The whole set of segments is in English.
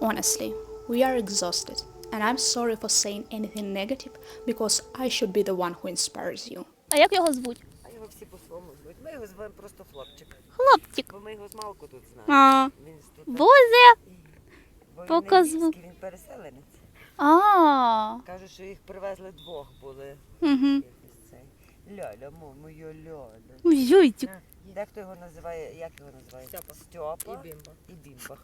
Honestly, we are exhausted, and I'm sorry for saying anything negative, because I should be the one who inspires you. А як його звуть? А його всі по-своєму звуть. Ми його звемо просто хлопчик. Хлопчик. Бо ми його змалку тут знаємо. А, Він тут. Боже. Бо він не показу. львівський, він переселенець. А. Кажуть, що їх привезли двох були. Угу. Якийсь цей. Ляля, моя ляля. Ой-ой-ой. Дехто його називає, як його називають? Стьопа. І Бімба.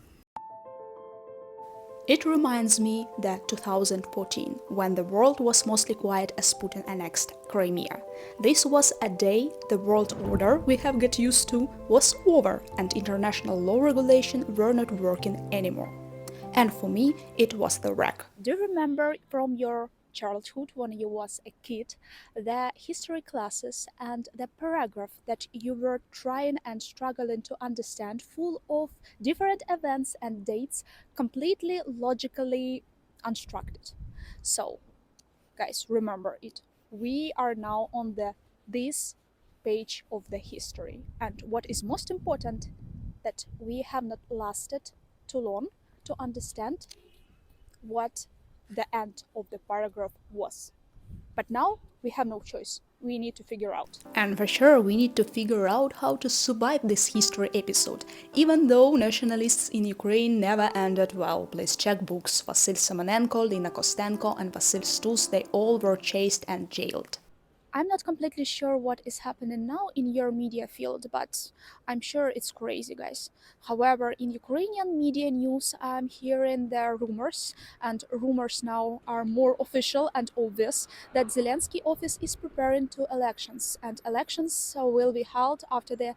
It reminds me that 2014, when the world was mostly quiet as Putin annexed Crimea. This was a day the world order we have got used to was over and international law regulation were not working anymore. And for me, it was the wreck. Do you remember from your childhood when you was a kid, the history classes and the paragraph that you were trying and struggling to understand, full of different events and dates, completely logically unstructured? So, guys, remember it. We are now on this page of the history, and what is most important, that we have not lasted too long to understand what the end of the paragraph was. But now we have no choice. We need to figure out. And for sure, we need to figure out how to survive this history episode, even though nationalists in Ukraine never ended well. Please check books. Vasyl Semenenko, Lina Kostenko, and Vasyl Stus, they all were chased and jailed. I'm not completely sure what is happening now in your media field, but I'm sure it's crazy, guys. However, in Ukrainian media news, I'm hearing the rumors, and rumors now are more official and obvious, that Zelensky office is preparing to elections, and elections will be held after the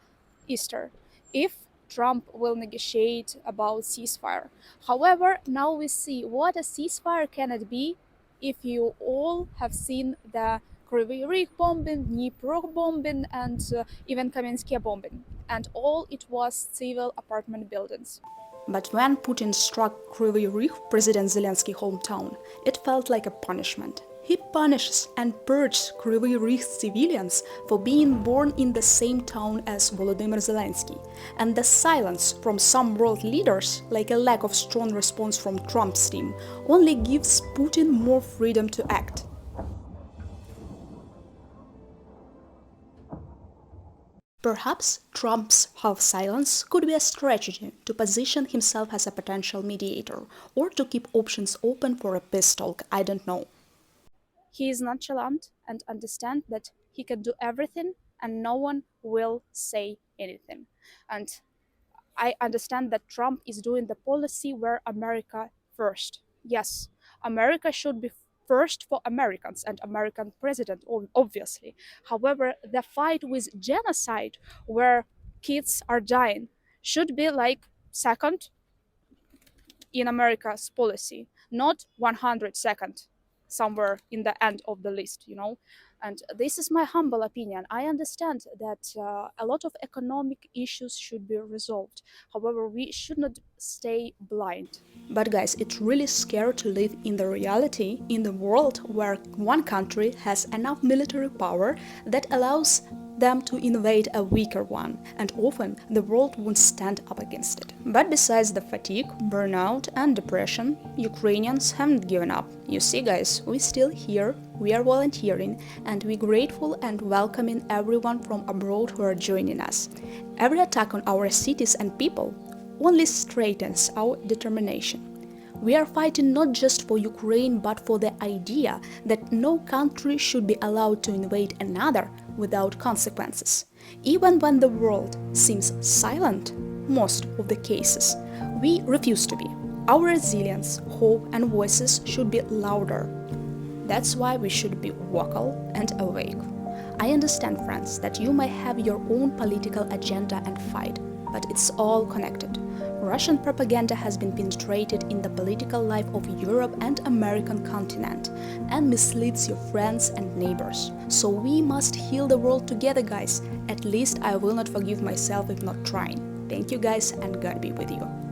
Easter, if Trump will negotiate about ceasefire. However, now we see what a ceasefire can it be if you all have seen the Kryvyi Rih bombing, Dnipro bombing, and even Kamenskaya bombing. And all it was civil apartment buildings. But when Putin struck Kryvyi Rih, President Zelensky's hometown, it felt like a punishment. He punishes and purges Kryvyi Rih civilians for being born in the same town as Volodymyr Zelensky. And the silence from some world leaders, like a lack of strong response from Trump's team, only gives Putin more freedom to act. Perhaps Trump's half-silence could be a strategy to position himself as a potential mediator, or to keep options open for a peace talk, I don't know. He is nonchalant and understands that he can do everything and no one will say anything. And I understand that Trump is doing the policy where America first. Yes, America should be first for Americans and American president, obviously. However, the fight with genocide, where kids are dying, should be like second in America's policy, not 102nd somewhere in the end of the list, you know. And this is my humble opinion. I understand that a lot of economic issues should be resolved. However, we should not stay blind. But guys, it's really scary to live in the reality in the world where one country has enough military power that allows them to invade a weaker one, and often the world won't stand up against it. But besides the fatigue, burnout and depression, Ukrainians haven't given up. You see, guys, we're still here, we are volunteering, and we're grateful and welcoming everyone from abroad who are joining us. Every attack on our cities and people only strengthens our determination. We are fighting not just for Ukraine, but for the idea that no country should be allowed to invade another without consequences. Even when the world seems silent, most of the cases, we refuse to be. Our resilience, hope, and voices should be louder. That's why we should be vocal and awake. I understand, friends, that you may have your own political agenda and fight, but it's all connected. Russian propaganda has been penetrated in the political life of Europe and American continent and misleads your friends and neighbors. So we must heal the world together, guys. At least I will not forgive myself if not trying. Thank you, guys, and God be with you.